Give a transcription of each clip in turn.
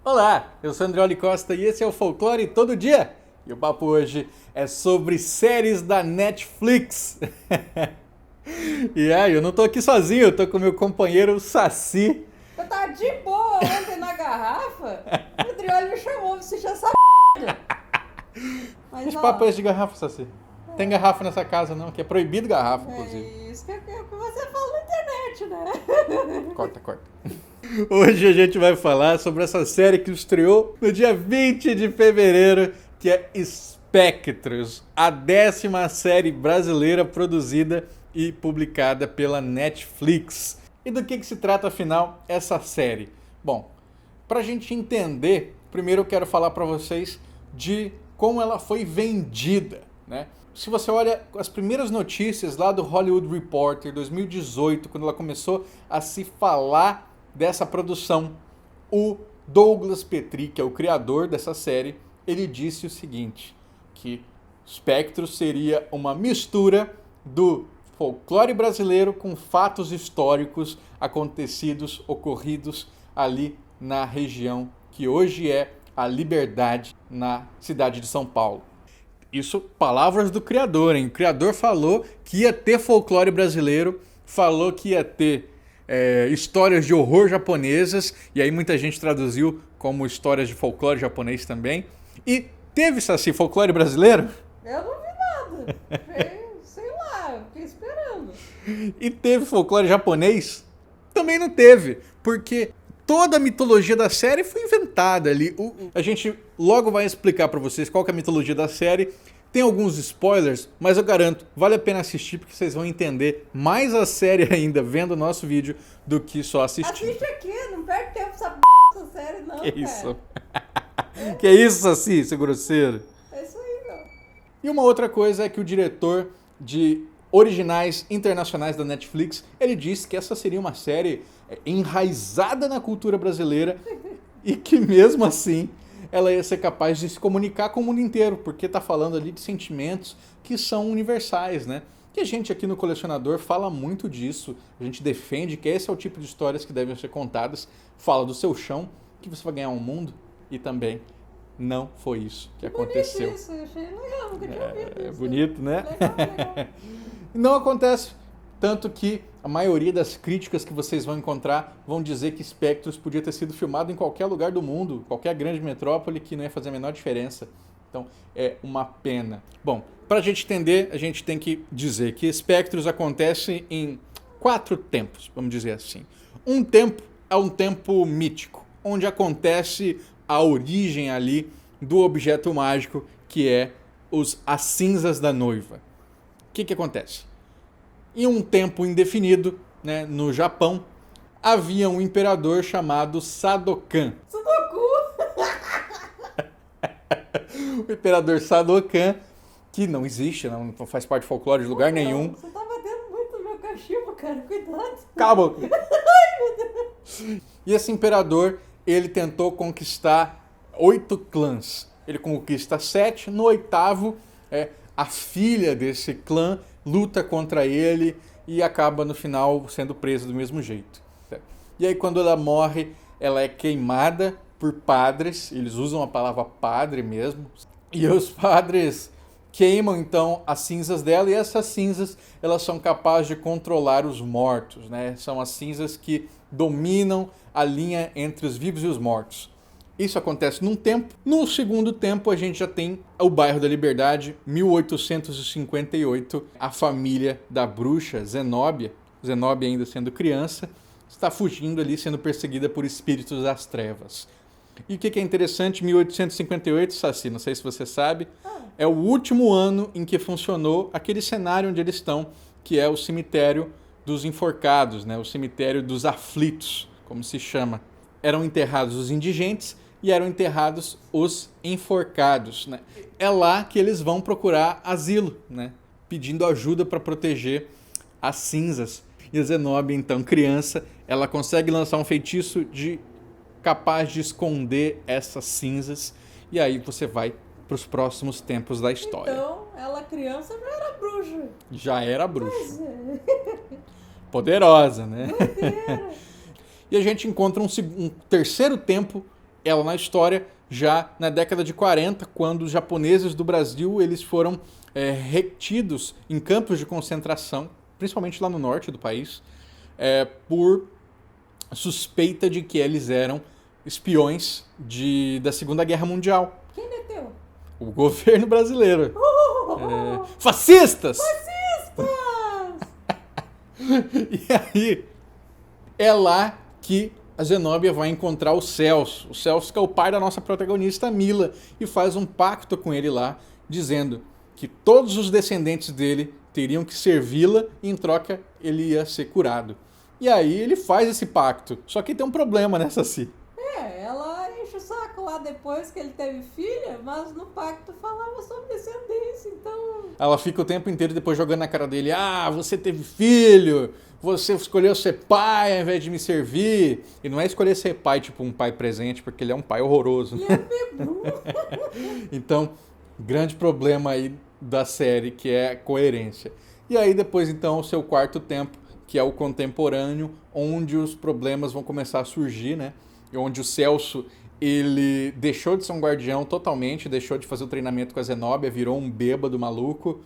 Olá, eu sou Andreoli Costa e esse é o Folclore Todo Dia. E o papo hoje é sobre séries da Netflix. E aí, eu não tô aqui sozinho, eu tô com meu companheiro Saci. Eu tava de boa ontem na garrafa, o Adriano me chamou, você já sabe. Mas Que ó, papo é esse de garrafa, Saci? Tem garrafa nessa casa não, que é proibido garrafa, inclusive. é isso que você fala na internet, né? Corta, corta. Hoje a gente vai falar sobre essa série que estreou no dia 20 de fevereiro, que é Spectros, a 10ª série brasileira produzida e publicada pela Netflix. E do que se trata, afinal, essa série? Bom, para a gente entender, primeiro eu quero falar para vocês de como ela foi vendida, né? Se você olha as primeiras notícias lá do Hollywood Reporter 2018, quando ela começou a se falar dessa produção, o Douglas Petri, que é o criador dessa série, ele disse o seguinte, que Spectro seria uma mistura do folclore brasileiro com fatos históricos acontecidos, ocorridos ali na região que hoje é a Liberdade, na cidade de São Paulo. Isso, palavras do criador, hein? O criador falou que ia ter folclore brasileiro, falou que ia ter histórias de horror japonesas, e aí muita gente traduziu como histórias de folclore japonês também. E teve, Saci, folclore brasileiro? Eu não vi nada. Sei lá, eu fiquei esperando. E teve folclore japonês? Também não teve, porque toda a mitologia da série foi inventada ali. A gente logo vai explicar pra vocês qual que é a mitologia da série. Tem alguns spoilers, mas eu garanto, vale a pena assistir porque vocês vão entender mais a série ainda vendo o nosso vídeo do que só assistindo. Assiste aqui, não perde tempo essa série não, Que cara. isso? Que isso, Saci, seu grosseiro? É isso aí, meu. E uma outra coisa é que o diretor de originais internacionais da Netflix, ele disse que essa seria uma série enraizada na cultura brasileira e que mesmo assim ela ia ser capaz de se comunicar com o mundo inteiro, porque está falando ali de sentimentos que são universais, né? Que a gente aqui no Colecionador fala muito disso, a gente defende que esse é o tipo de histórias que devem ser contadas, fala do seu chão, que você vai ganhar um mundo e também não foi isso que aconteceu. Bonito isso, eu achei legal, nunca tinha ouvido É isso. bonito, né? Legal. Não acontece. Tanto que a maioria das críticas que vocês vão encontrar vão dizer que Spectros podia ter sido filmado em qualquer lugar do mundo, qualquer grande metrópole, que não ia fazer a menor diferença. Então é uma pena. Bom, para a gente entender, a gente tem que dizer que Spectros acontece em 4 tempos, vamos dizer assim. Um tempo é um tempo mítico, onde acontece a origem ali do objeto mágico que é as cinzas da noiva. O que acontece? Em um tempo indefinido, né, no Japão, havia um imperador chamado Sadokan. Sudoku! O imperador Sadokan, que não existe, não faz parte de folclore de lugar nenhum. Você tá batendo muito no meu cachimbo, cara, cuidado. Cala. E esse imperador, ele tentou conquistar 8 clãs. Ele conquista 7, no 8º, a filha desse clã luta contra ele e acaba no final sendo presa do mesmo jeito. E aí quando ela morre, ela é queimada por padres, eles usam a palavra padre mesmo, e os padres queimam então as cinzas dela, e essas cinzas elas são capazes de controlar os mortos, né? São as cinzas que dominam a linha entre os vivos e os mortos. Isso acontece num tempo. No segundo tempo, a gente já tem o bairro da Liberdade, 1858. A família da bruxa Zenóbia, Zenóbia ainda sendo criança, está fugindo ali, sendo perseguida por espíritos das trevas. E o que é interessante, 1858, Saci, não sei se você sabe, é o último ano em que funcionou aquele cenário onde eles estão, que é o cemitério dos enforcados, né? O cemitério dos aflitos, como se chama. Eram enterrados os indigentes e eram enterrados os enforcados, né? É lá que eles vão procurar asilo, né? Pedindo ajuda para proteger as cinzas. E a Zenóbia, então, criança, ela consegue lançar um feitiço capaz de esconder essas cinzas. E aí você vai para os próximos tempos da história. Então, ela criança já era bruxa. Já era bruxa. Pois é. Poderosa, né? Doideira. E a gente encontra um terceiro tempo ela na história já na década de 40, quando os japoneses do Brasil eles foram retidos em campos de concentração, principalmente lá no norte do país, por suspeita de que eles eram espiões da Segunda Guerra Mundial. Quem meteu? O governo brasileiro. Fascistas! Fascistas! E aí, é lá que a Zenóbia vai encontrar o Celso. O Celso que é o pai da nossa protagonista, Mila, e faz um pacto com ele lá, dizendo que todos os descendentes dele teriam que servi-la e em troca ele ia ser curado. E aí ele faz esse pacto. Só que tem um problema nessa si. Ela enche o saco lá depois que ele teve filha, mas no pacto falava sobre descendência, então... Ela fica o tempo inteiro depois jogando na cara dele, você teve filho, você escolheu ser pai ao invés de me servir. E não é escolher ser pai, tipo um pai presente, porque ele é um pai horroroso. E é bebum. Então, grande problema aí da série, que é a coerência. E aí depois, então, o seu quarto tempo, que é o contemporâneo, onde os problemas vão começar a surgir, né? E onde o Celso, ele deixou de ser um guardião totalmente, deixou de fazer o treinamento com a Zenóbia, virou um bêbado maluco.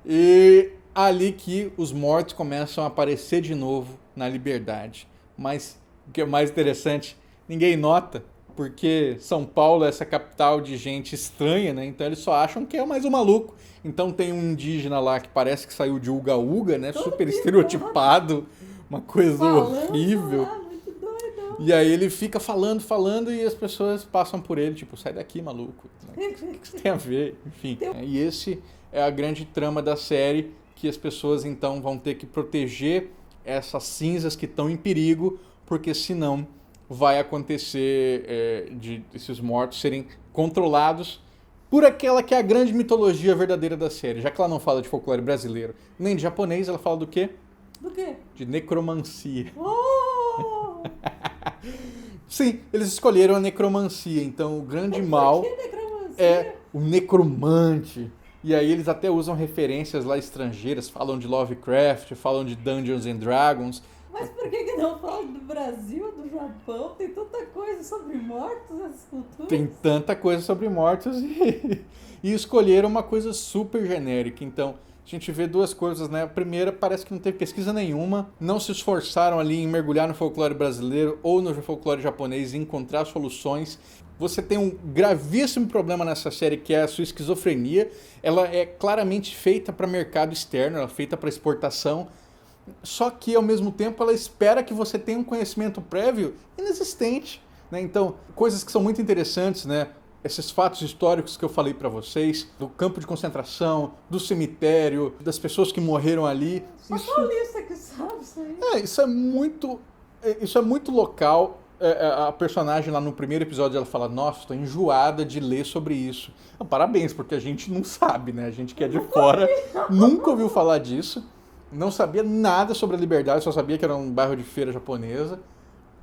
E ali que os mortos começam a aparecer de novo na liberdade. Mas o que é mais interessante, ninguém nota, porque São Paulo é essa capital de gente estranha, né? Então eles só acham que é mais um maluco. Então tem um indígena lá que parece que saiu de Uga Uga, né? Super estereotipado, uma coisa horrível. Muito doido. E aí ele fica falando e as pessoas passam por ele, tipo, sai daqui, maluco. O que isso tem a ver? Enfim. E esse é a grande trama da série, que as pessoas então vão ter que proteger essas cinzas que estão em perigo, porque senão vai acontecer de esses mortos serem controlados por aquela que é a grande mitologia verdadeira da série. Já que ela não fala de folclore brasileiro, nem de japonês, ela fala do quê? Do quê? De necromancia. Oh! Sim, eles escolheram a necromancia, então o grande mal Que necromancia? é o necromante. E aí eles até usam referências lá estrangeiras, falam de Lovecraft, falam de Dungeons and Dragons. Mas por que não fala do Brasil, do Japão? Tem tanta coisa sobre mortos nessas culturas. Tem tanta coisa sobre mortos e escolheram uma coisa super genérica. Então, a gente vê duas coisas, né? A primeira, parece que não teve pesquisa nenhuma, não se esforçaram ali em mergulhar no folclore brasileiro ou no folclore japonês e encontrar soluções. Você tem um gravíssimo problema nessa série, que é a sua esquizofrenia. Ela é claramente feita para mercado externo, ela é feita para exportação. Só que, ao mesmo tempo, ela espera que você tenha um conhecimento prévio inexistente, né? Então, coisas que são muito interessantes, né? Esses fatos históricos que eu falei para vocês, do campo de concentração, do cemitério, das pessoas que morreram ali. Só paulista que sabe isso aí. Isso é muito local. A personagem lá no primeiro episódio, ela fala, nossa, estou enjoada de ler sobre isso. Parabéns, porque a gente não sabe, né? A gente que é de fora nunca ouviu falar disso. Não sabia nada sobre a Liberdade, só sabia que era um bairro de feira japonesa.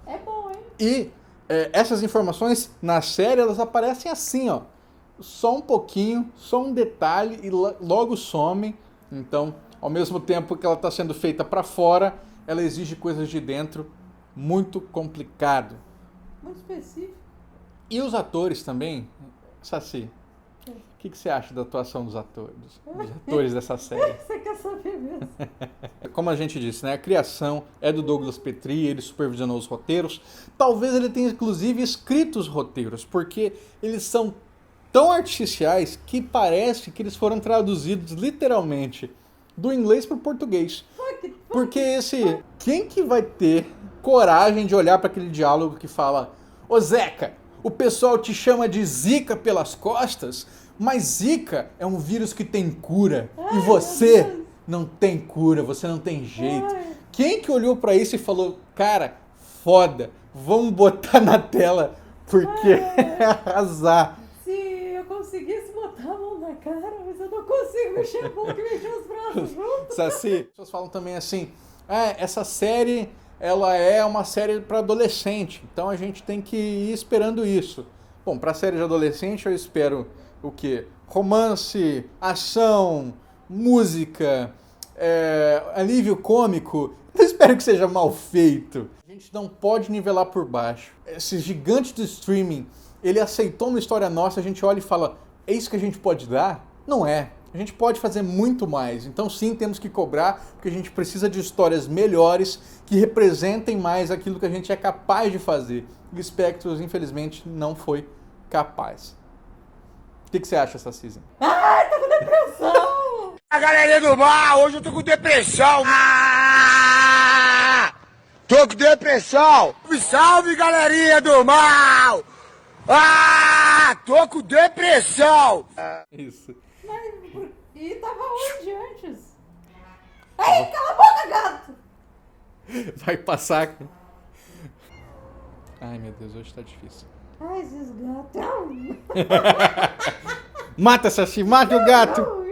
É bom, hein? E essas informações na série, elas aparecem assim, ó. Só um pouquinho, só um detalhe e logo somem. Então, ao mesmo tempo que ela está sendo feita para fora, ela exige coisas de dentro. Muito complicado. Muito específico. E os atores também, Saci? O que você acha da atuação dos atores dessa série? Você quer saber mesmo? Como a gente disse, né? A criação é do Douglas Petrie, ele supervisionou os roteiros. Talvez ele tenha, inclusive, escrito os roteiros, porque eles são tão artificiais que parece que eles foram traduzidos literalmente do inglês para o português. Porque quem que vai ter coragem de olhar para aquele diálogo que fala: ô Zeca, o pessoal te chama de Zika pelas costas, mas Zika é um vírus que tem cura. E você não tem cura, você não tem jeito. Quem que olhou para isso e falou: cara, foda, vamos botar na tela porque é arrasar. Se eu conseguisse botar a mão na cara, mas eu não consigo mexer a boca e mexer os braços juntos. Saci, as pessoas falam também assim: essa série, ela é uma série para adolescente, então a gente tem que ir esperando isso. Bom, para série de adolescente eu espero o quê? Romance, ação, música, alívio cômico. Não espero que seja mal feito. A gente não pode nivelar por baixo. Esse gigante do streaming, ele aceitou uma história nossa, a gente olha e fala, é isso que a gente pode dar? Não é. A gente pode fazer muito mais. Então sim, temos que cobrar, porque a gente precisa de histórias melhores que representem mais aquilo que a gente é capaz de fazer. E o Spectros, infelizmente, não foi capaz. O que você acha, Sacizinho? Ai, tô com depressão! A galerinha do mal, hoje eu tô com depressão. Tô com depressão. Salve, galerinha do mal. Tô com depressão. Isso. E tava onde antes? Ei, cala a boca, gato! Vai passar. Ai, meu Deus, hoje tá difícil. Ai, esses gatos. Mata, Saci, mata o gato!